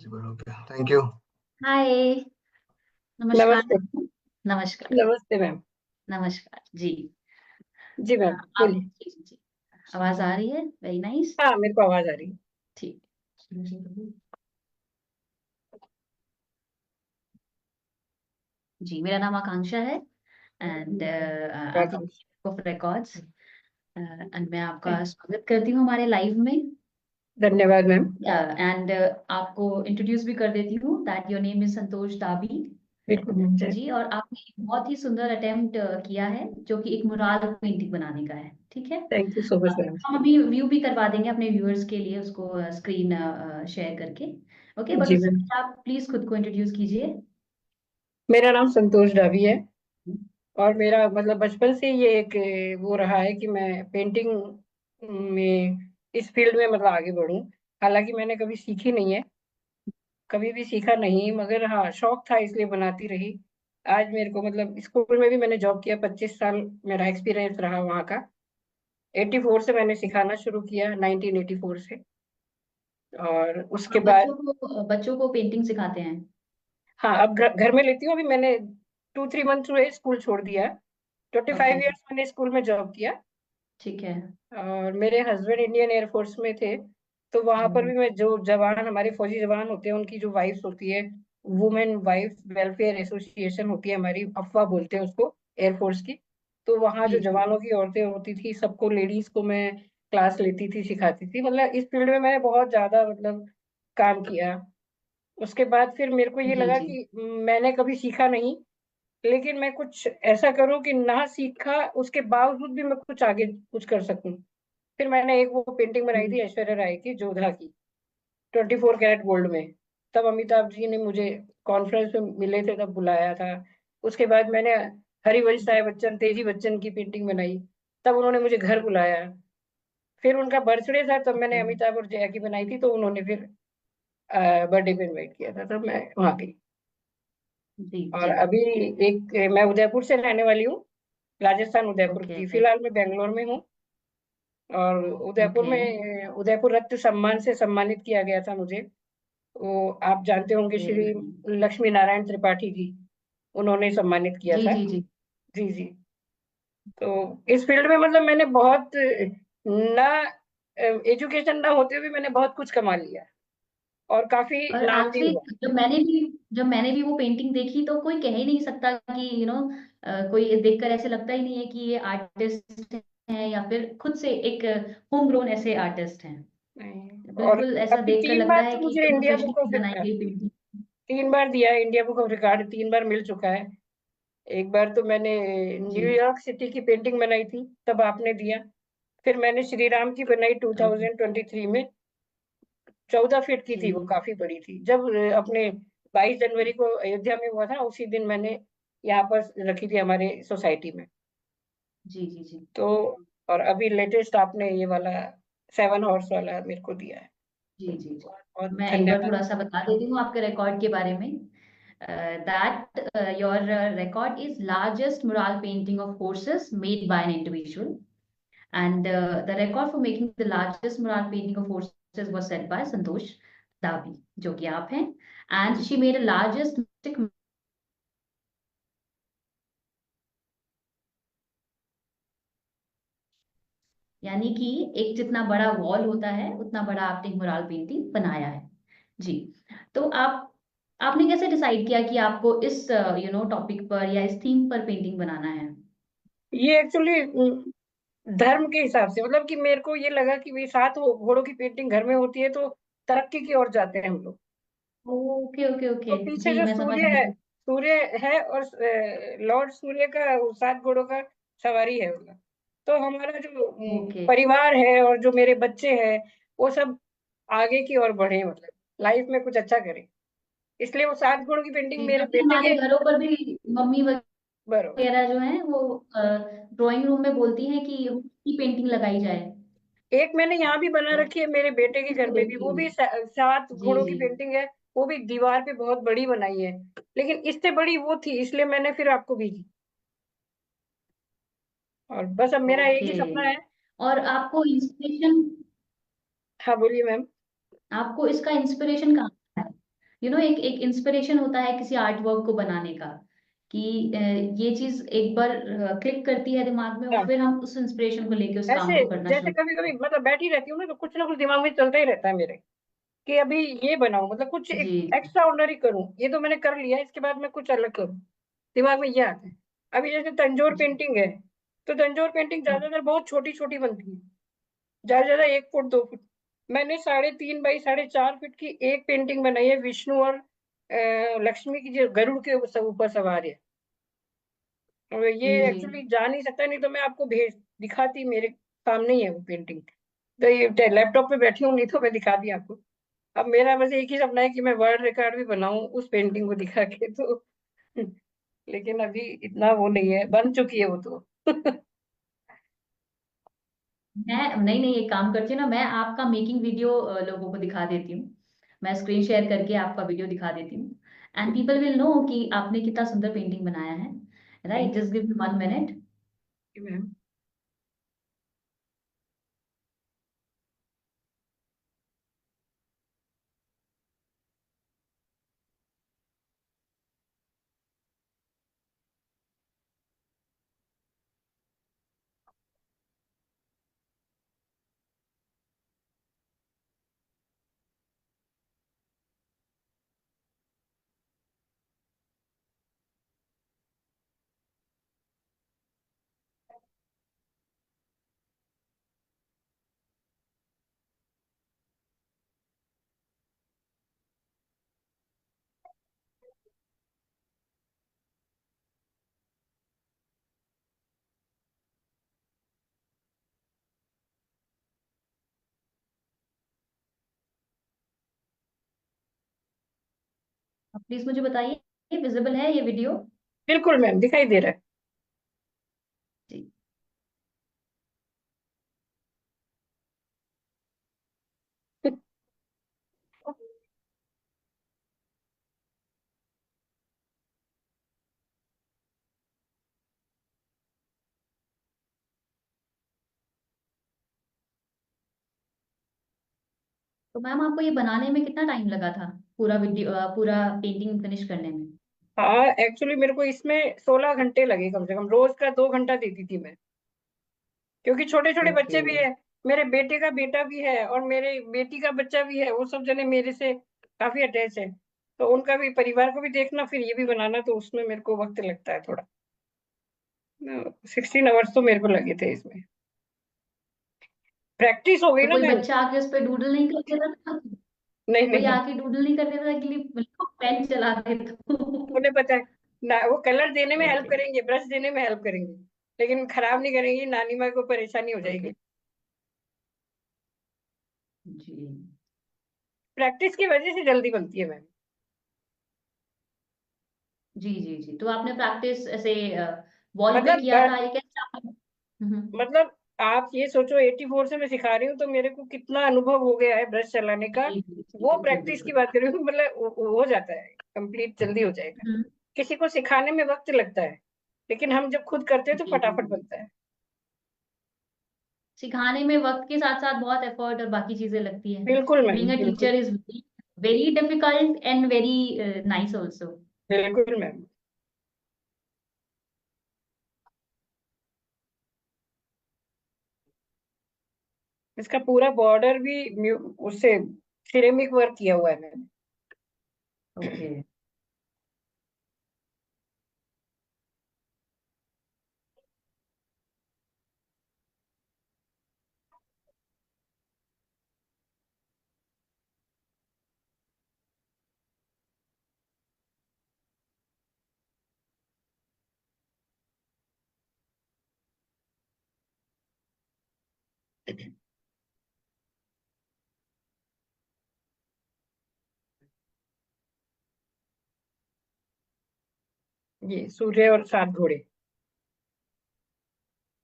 Possible हो गया। Thank you. Hi. नमस्कार। नमस्ते। नमस्कार। नमस्ते मैम। नमस्कार जी। जी मैम आप बोलिए। जी जी जी। आवाज आ रही है? Very nice. हाँ, मेरे को आवाज आ रही है। ठीक। जी, मेरा नाम आकांक्षा है and I am welcome. Of records and मैं आपका स्वागत करती हूँ हमारे लाइव में। धन्यवाद मैम। एंड आपको इंट्रोड्यूस भी कर देती हूँ दैट योर नेम इज संतोष दाबी। बिल्कुल मैम जी। जी, और आपने एक बहुत ही सुंदर अटेम्प्ट किया है जो कि एक मुराल पेंटिंग बनाने का है। ठीक है। Thank you so much ma'am. हम अभी व्यू भी करवा देंगे अपने व्यूअर्स के लिए उसको स्क्रीन शेयर करके। ओके, बट जी उससे मैम। पहले आप प्लीज खुद को इंट्रोड्यूस कीजिए। मेरा नाम संतोष डावी है। और मेरा मतलब बचपन से ये एक वो रहा है कि मैं पेंटिंग में इस फील्ड में मतलब आगे बढ़ूं। हालांकि मैंने कभी सीखी नहीं है, कभी भी सीखा नहीं, मगर हाँ शौक था इसलिए बनाती रही। आज मेरे को मतलब स्कूल में भी मैंने जॉब किया, 25 साल मेरा एक्सपीरियंस रहा वहाँ का। 84 से मैंने सिखाना शुरू किया, 1984 से। और उसके आप बाद बच्चों को पेंटिंग सिखाते हैं? हाँ अब घर में लेती हूँ। अभी मैंने 2-3 मंथ हुए स्कूल छोड़ दिया। Twenty okay. फाइव ईयर्स मैंने स्कूल में जॉब किया। ठीक है। और मेरे हस्बैंड इंडियन एयरफोर्स में थे, तो वहां पर हम्म, भी मैं जो जवान हमारे फौजी जवान होते हैं उनकी जो वाइफ्स होती है, वुमेन वाइफ वेलफेयर एसोसिएशन होती है हमारी, अफवाह बोलते हैं उसको, एयरफोर्स की। तो वहाँ जो जी जी। जवानों की औरतें होती थी, सबको लेडीज को मैं क्लास लेती थी, सिखाती थी। मतलब इस फील्ड में मैंने बहुत ज्यादा मतलब काम किया। उसके बाद फिर मेरे को ये जी लगा जी। कि मैंने कभी सीखा नहीं, लेकिन मैं कुछ ऐसा करूं कि ना सीखा उसके बावजूद भी मैं कुछ आगे कुछ कर सकूं। फिर मैंने एक वो पेंटिंग बनाई हम्म, थी ऐश्वर्या राय की, जोधा की, 24 कैरेट गोल्ड में। तब अमिताभ जी ने मुझे कॉन्फ्रेंस में मिले थे, तब बुलाया था। उसके बाद मैंने हरिवंश राय बच्चन, तेजी बच्चन की पेंटिंग बनाई, तब उन्होंने मुझे घर बुलाया। फिर उनका बर्थडे था, तब मैंने ओके। अमिताभ और जया की बनाई थी, तो उन्होंने फिर बर्थडे पे इनवाइट किया था, तब मैं वहाँ गई। जी और जी। अभी एक मैं उदयपुर से रहने वाली हूँ, राजस्थान उदयपुर ओके की। फिलहाल मैं बेंगलोर में हूँ। और उदयपुर ओके में उदयपुर रत्न सम्मान से सम्मानित किया गया था मुझे। वो आप जानते होंगे, वेरी श्री नाइस। लक्ष्मी नारायण त्रिपाठी जी, उन्होंने सम्मानित किया जी था। जी जी। जी जी। तो इस फील्ड में मतलब मैंने बहुत ना एजुकेशन ना होते हुए मैंने बहुत कुछ कमा लिया, और काफी और नाम भी एक्चुअली हुआ। जब मैंने भी वो पेंटिंग देखी तो कोई कह ही नहीं सकता कि कोई देखकर ऐसे लगता ही नहीं है कि ये आर्टिस्ट हैं या फिर खुद से एक होम ग्रोन ऐसे आर्टिस्ट हैं। और बिल्कुल ऐसा अभी देखकर तीन लगता बार है तो कि मुझे कोई इंडिया बुक ऑफ प्रोफेशनली बनाई गई पेंटिंग। 3 बार दिया है, इंडिया बुक ऑफ रिकॉर्ड 3 बार मिल चुका है। एक बार तो मैंने जी। न्यूयॉर्क सिटी की पेंटिंग बनाई थी, तब आपने दिया। फिर मैंने श्री राम की बनाई ओके। 2023 में, 14 फीट की थी, वो जी काफी बड़ी थी। जब अपने 22 जनवरी को अयोध्या में हुआ था, उसी दिन मैंने यहाँ पर रखी थी हमारे सोसाइटी में। जी जी जी। तो और अभी लेटेस्ट आपने ये वाला 7 हॉर्स वाला मेरे को दिया है। जी तो जी जी। बहुत बहुत मैं एक बार धन्यवाद। थोड़ा सा बता देती हूँ आपके रिकॉर्ड के बारे में। That your record is largest mural painting of horses made by an individual. And the record for making the largest mural painting of horses was set by Santosh Dabi, जो कि आप हैं. And she made a largest mystic, यानी कि एक जितना बड़ा wall होता है उतना बड़ा आपने एक मुराल पेंटिंग बनाया है। जी। तो आपने कैसे डिसाइड किया कि आपको इस टॉपिक पर या इस थीम पर पेंटिंग बनाना है? ये एक्चुअली धर्म के हिसाब से, मतलब कि मेरे को ये लगा कि भाई 7 घोड़ों की पेंटिंग घर में होती है तो तरक्की की ओर जाते हैं हम लोग। ओके ओके तो ओके। पीछे जी, जो मैं समझ गई। सूर्य है, और लॉर्ड सूर्य का वो 7 घोड़ों का सवारी है उनका। तो हमारा जो ओके परिवार है और जो मेरे बच्चे हैं, वो सब आगे की ओर बढ़े, मतलब लाइफ में कुछ अच्छा करें। इसलिए वो 7 घोड़ों की पेंटिंग जी, मेरे तभी बेटे हमारे के घरों पर भी मम्मी बराबर। वगैरह जो है वो ड्राइंग रूम में बोलती हैं कि की पेंटिंग लगाई जाए। एक मैंने यहाँ भी बना तो रखी है मेरे बेटे के घर इसको में भी, देखती वो हूँ। भी 7 घोड़ों की जी पेंटिंग है। वो भी दीवार पे बहुत बड़ी बनाई है, लेकिन इससे बड़ी वो थी, इसलिए मैंने फिर आपको भेजी। और बस अब मेरा एक ओके। ही सपना है। और हाँ बोलिए मैम। आपको इसका इंस्पिरेशन कहाँ से आया? एक एक इंस्पिरेशन होता है किसी आर्ट वर्क को बनाने का, कि ये चीज एक बार क्लिक करती है दिमाग में, और हाँ, फिर हम उस इंस्पिरेशन को लेके उस काम ऐसे को करना जैसे शुरू। कभी कभी मतलब बैठी रहती हूँ ना, तो कुछ ना कुछ दिमाग में चलता ही रहता है मेरे, कि अभी ये बनाऊं, मतलब कुछ एक जी एक्स्ट्रा ऑर्डिनरी करूं, ये तो मैंने कर लिया, इसके बाद मैं कुछ अलग करूं, दिमाग में ये आता है। अभी जैसे तंजोर जी। पेंटिंग है, तो तंजोर पेंटिंग हाँ, ज्यादातर बहुत छोटी छोटी बनती है, ज्यादा ज्यादा 1 फुट 2 फुट। मैंने 3.5 बाई 4.5 फीट की एक पेंटिंग बनाई है, विष्णु और लक्ष्मी की, जो गरुड़ के ऊपर सवार है। और ये जी जी। एक्चुअली जा नहीं सकता, नहीं तो मैं आपको भेज दिखाती, मेरे सामने ही है वो पेंटिंग। तो ये लैपटॉप पे बैठी हूँ, नहीं तो मैं दिखाती आपको। अब मेरा बस एक ही सपना है कि मैं वर्ल्ड रिकॉर्ड भी बनाऊं उस पेंटिंग को दिखा के, तो लेकिन अभी इतना वो नहीं है, बन चुकी है वो तो। मैं नहीं नहीं, एक काम करती हूँ ना, मैं आपका मेकिंग वीडियो लोगों को दिखा देती हूँ। मैं स्क्रीन शेयर करके आपका वीडियो दिखा देती हूँ, एंड पीपल विल नो कि आपने कितना सुंदर पेंटिंग बनाया है। Right, thank just give me 1 minute. You ma'am. Please मुझे बताइए, विजिबल है ये वीडियो? बिल्कुल मैम, दिखाई दे रहा है। जी। तो मैम, आपको ये बनाने में कितना टाइम लगा था, पूरा वीडियो पूरा पेंटिंग फिनिश करने में? हाँ, एक्चुअली मेरे को इसमें 16 घंटे लगे कम से कम, रोज का 2 घंटा देती थी मैं, क्योंकि छोटे छोटे ओके। बच्चे भी है। मेरे बेटे का बेटा भी है और मेरे बेटी का बच्चा भी है, वो सब जने मेरे से काफी अटैच है, तो उनका भी, परिवार को भी देखना, फिर ये भी बनाना, तो उसमें मेरे को वक्त लगता है थोड़ा। 16 आवर्स तो मेरे को लगे थे इसमें। प्रैक्टिस हो गई तो ना कोई मैम। बच्चा आके उस पर डूडल नहीं कर देता था? नहीं कोई नहीं, आके डूडल नहीं कर देता था कि पेन चला दे तो? उन्हें पता है ना, वो कलर देने में हेल्प ओके। करेंगे, ब्रश देने में हेल्प करेंगे, लेकिन खराब नहीं करेंगी, नानी माँ को परेशानी हो ओके। जाएगी। जी प्रैक्टिस की वजह से जल्दी बनती है मैम। जी जी। जी, तो आपने प्रैक्टिस ऐसे वॉल पे मतलब किया था, ये कैसे? हम्म। मतलब आप ये सोचो, 84 से मैं सिखा रही हूँ, तो मेरे को कितना अनुभव हो गया है ब्रश चलाने का। जी जी जी, वो बिल्कुल प्रैक्टिस की बिल्कुल। बात कर रही हूँ, मतलब हो जाता है, कंप्लीट जल्दी हो जाएगा। हम्म। किसी को सिखाने में वक्त लगता है, लेकिन हम जब खुद करते हैं तो जी जी फटाफट जी। बनता है। सिखाने में वक्त के साथ साथ बहुत एफर्ट और बाकी चीजें लगती है। बिल्कुल मैम, बीइंग अ बिल्कुल। Teacher is very difficult and very nice also. बिल्कुल मैम। इसका पूरा बॉर्डर भी उससे सिरेमिक वर्क किया हुआ है मैम। ओके। ये सूर्य और 7 घोड़े।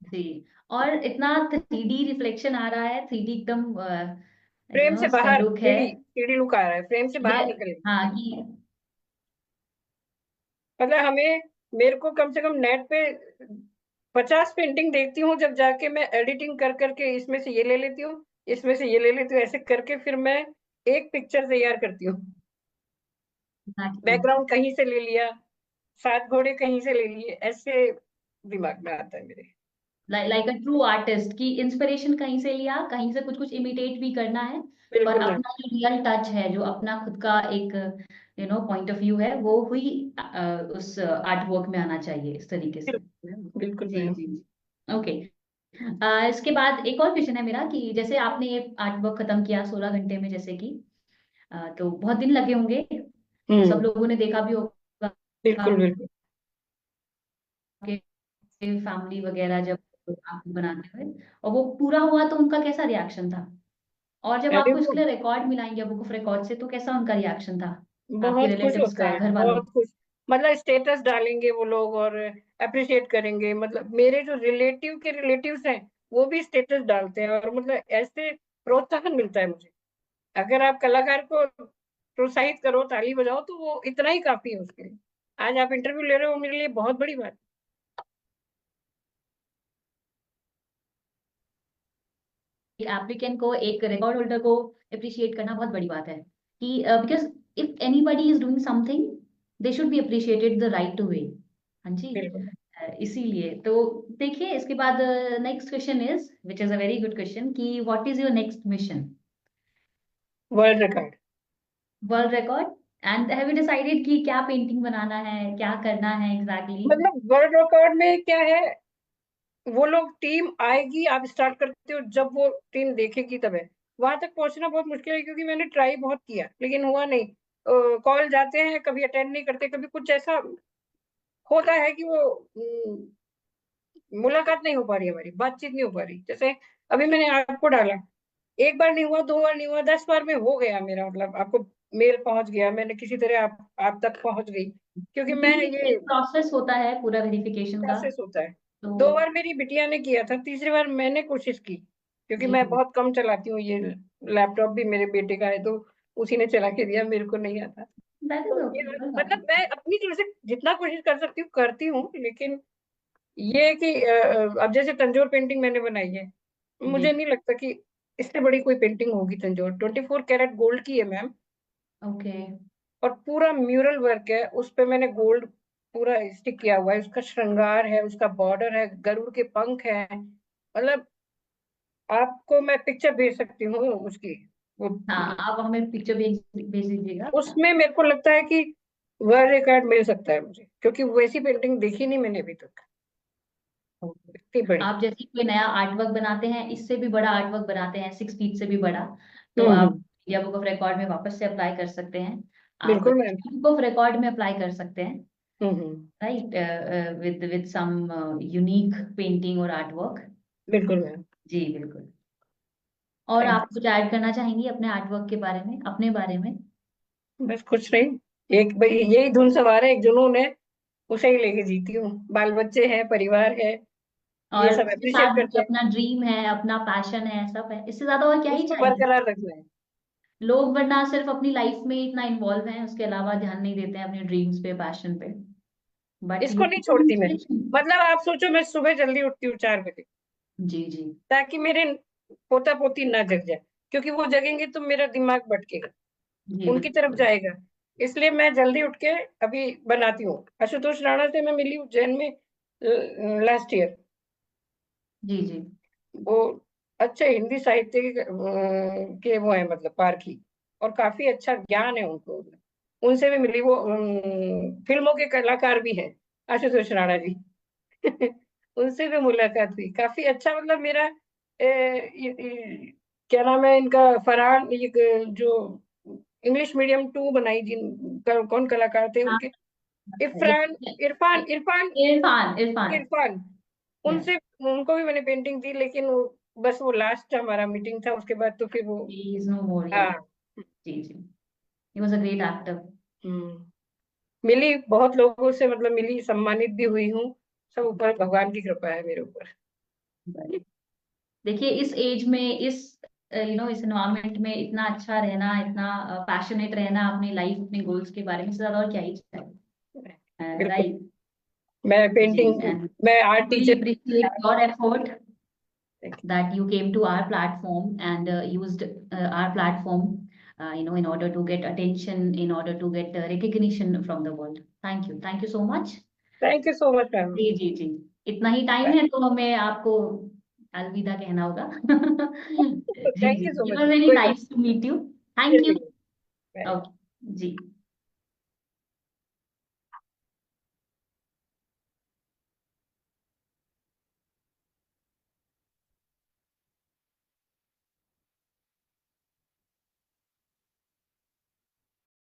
जी। और इतना 3D रिफ्लेक्शन आ रहा है, 3D एकदम, फ्रेम से इसका बाहर लुक है। सीढ़ी सीढ़ी लुक आ रहा है, फ्रेम से ये, बाहर निकल। हाँ कि। मतलब मेरे को कम से कम नेट पे 50 पेंटिंग देखती हूँ, जब जाके मैं एडिटिंग कर करके इसमें से ये ले लेती हूँ, इसमें से ये ले लेती हूँ, ऐसे करके फिर मैं एक पिक्चर तैयार करती हूँ। Exactly. बैकग्राउंड कहीं से ले लिया, 7 घोड़े कहीं से ले लिए, ऐसे दिमाग में आता है मेरे। लाइक अ ट्रू आर्टिस्ट की इंस्पिरेशन कहीं से लिया, कहीं से कुछ कुछ इमिटेट भी करना है, पर बिल्कुल मैम। अपना जो रियल टच है, जो अपना खुद का एक पॉइंट ऑफ व्यू है, वो हुई उस आर्ट वर्क में आना चाहिए इस तरीके से। बिल्कुल मैम, बिल्कुल जी मैम। जी जी। ओके। इसके बाद एक और क्वेश्चन है मेरा कि जैसे आपने ये आर्ट वर्क खत्म किया 16 घंटे में, जैसे कि तो बहुत दिन लगे होंगे, सब हम्म। लोगों ने देखा भी होगा बिल्कुल बिल्कुल। आपके फैमिली वगैरह जब आप बनाते हुए, और वो पूरा हुआ तो उनका कैसा रिएक्शन था? और जब अरे आपको वो इसके लिए रिकॉर्ड मिला इंडिया बुक ऑफ रिकॉर्ड से, तो कैसा उनका रिएक्शन था, आपके बहुत खुश रिलेटिव्स होते का, हैं, घर वालों बहुत खुश। मतलब स्टेटस डालेंगे वो लोग और अप्रिशिएट करेंगे, मतलब मेरे जो रिलेटिव के रिलेटिव्स हैं वो भी स्टेटस डालते हैं, और मतलब ऐसे प्रोत्साहन मिलता है मुझे। अगर आप कलाकार को प्रोत्साहित करो, ताली बजाओ, तो वो इतना ही काफी है उसके लिए। आज आप इंटरव्यू ले रहे हो, मेरे लिए बहुत बड़ी बात। एक एप्लीकेंट को, एक रिकॉर्ड होल्डर को अप्रिशिएट करना बहुत बड़ी बात है, कि because if anybody is doing something, they should be appreciated the right to way. हाँ जी। बिल्कुल। इसीलिए तो देखिए, इसके बाद next question is, which is a very good question, कि what is your next mission? World record. World record. And have you decided कि क्या पेंटिंग बनाना है, क्या करना है एग्जैक्टली? मतलब वर्ल्ड रिकॉर्ड में क्या है, वो लोग टीम आएगी, आप स्टार्ट करते हो, जब वो टीम देखेगी तब है। वहां तक पहुंचना बहुत मुश्किल है, क्योंकि मैंने ट्राई बहुत किया लेकिन हुआ नहीं। कॉल जाते हैं, कभी अटेंड नहीं करते, कभी कुछ ऐसा होता है कि वो मुलाकात नहीं हो पा रही, हमारी बातचीत नहीं हो पा रही। जैसे अभी मैंने आपको डाला, एक बार नहीं हुआ, 2 बार नहीं हुआ, 10 बार में हो गया मेरा, मतलब आपको मेल पहुंच गया, मैंने किसी तरह आप तक पहुंच गई, क्योंकि मैं क्योंकि ये एक प्रोसेस होता है पूरा वेरिफिकेशन का। प्रोसेस होता है। तो 2 बार मेरी बिटिया ने किया था, तीसरी बार मैंने कोशिश की, क्योंकि जी मैं जी, बहुत कम चलाती हूँ ये। लैपटॉप भी मेरे बेटे का है, तो उसी ने चला के दिया, मेरे को नहीं आता। दैट इज तो ये ओके, कोई बात मतलब नहीं। मैं अपनी तरफ से जितना कोशिश कर सकती हूँ करती हूँ, लेकिन ये है कि अब जैसे तंजोर पेंटिंग मैंने बनाई है, जी। मुझे नहीं लगता कि इससे बड़ी कोई पेंटिंग होगी। तंजोर 24 कैरेट गोल्ड की है मैम, ओके। और पूरा म्यूरल वर्क है उस पे, मैंने गोल्ड पूरा स्टिक किया हुआ है, उसका श्रृंगार है, उसका बॉर्डर है, गरुड़ के पंख है, मतलब आपको मैं पिक्चर भेज सकती हूँ उसकी। वो हाँ, आप हमें पिक्चर भेज भेज दीजिएगा। उसमें मेरे को लगता है कि वर्ल्ड रिकॉर्ड मिल सकता है मुझे, क्योंकि वैसी पेंटिंग देखी नहीं मैंने अभी तक, इतनी बड़ी। आप जैसे कोई नया आर्ट वर्क बनाते हैं, इससे भी बड़ा आर्ट वर्क बनाते हैं, 6 फीट से भी बड़ा, तो आप हम्म। इंडिया बुक ऑफ रिकॉर्ड में वापस से अप्लाई कर सकते हैं। आप बिल्कुल मैम। बुक ऑफ रिकॉर्ड में अप्लाई कर सकते हैं, हम्म। Right, with some unique painting और आर्ट वर्क। बिल्कुल मैम। जी बिल्कुल। और थैंक आप कुछ ऐड करना चाहेंगी अपने आर्ट वर्क के बारे में, अपने बारे में? यू। बस कुछ नहीं, एक भाई यही धुन सवार है, एक जुनून है, उसे ही लेके जीती हूँ। बाल बच्चे हैं, परिवार है, ये और सब उसके अप्रिशिएट साथ करते जो हैं। अपना ड्रीम है, अपना पैशन है, सब है, इससे ज्यादा और क्या ही उसको चाहिए? बरकरार रखना है। लोग वरना सिर्फ अपनी लाइफ में इतना इन्वॉल्व हैं, उसके अलावा ध्यान नहीं देते हैं अपने ड्रीम्स पे, पैशन पे। बट इसको यू नहीं छोड़ती मैं। इंस्पिरेशन। मतलब आप सोचो, मैं सुबह जल्दी उठती हूँ 4 बजे, जी जी ताकि मेरे पोता पोती ना जग जाए, क्योंकि वो जगेंगे तो मेरा दिमाग भटकेगा, जी उनकी तरफ बिल्कुल। जाएगा। इसलिए मैं जल्दी उठ के अभी बनाती हूँ। आशुतोष राणा से मैं मिली उज्जैन में लास्ट ईयर। जी जी। वो अच्छे हिंदी साहित्य के वो है, मतलब पारखी, और काफी अच्छा ज्ञान है उनको। उनसे भी मिली, वो फिल्मों के कलाकार भी हैं, आशुतोष राणा जी। उनसे भी मुलाकात हुई, काफी अच्छा। मतलब मेरा क्या नाम है इनका, फरहान, ये जो इंग्लिश मीडियम 2 बनाई, कौन कलाकार थे हाँ, उनके, इरफान, इरफान, इरफान, इरफान इरफान। इरफान। यस, उनसे, उनको भी मैंने पेंटिंग दी, लेकिन वो बस वो लास्ट हमारा मीटिंग था, उसके बाद तो फिर वो। ही इज नो मोर, हाँ। यस। जी जी। He was a great actor. मिली बहुत लोगों से, मतलब मिली, सम्मानित भी हुई हूँ। सब ऊपर भगवान की कृपा है मेरे ऊपर। देखिए, इस एज में, इस इस एनवायरनमेंट में इतना अच्छा रहना, इतना पैशनेट रहना अपनी लाइफ, अपने गोल्स के बारे में, से ज्यादा और क्या ही चाहिए, बिल्कुल। राइट? मैं जी। पेंटिंग, एंड मैं art truly teacher. appreciate your effort that you came to our platform and used our platform in order to get attention, in order to get recognition from the world. Thank you so much. Thank you so much ma'am. जी जी जी, इतना ही time है तो हमें आपको अलविदा कहना होगा। जी थैंक जी, you so it much, was very कोई बात nice to meet you. Thank you. नहीं। ओके जी।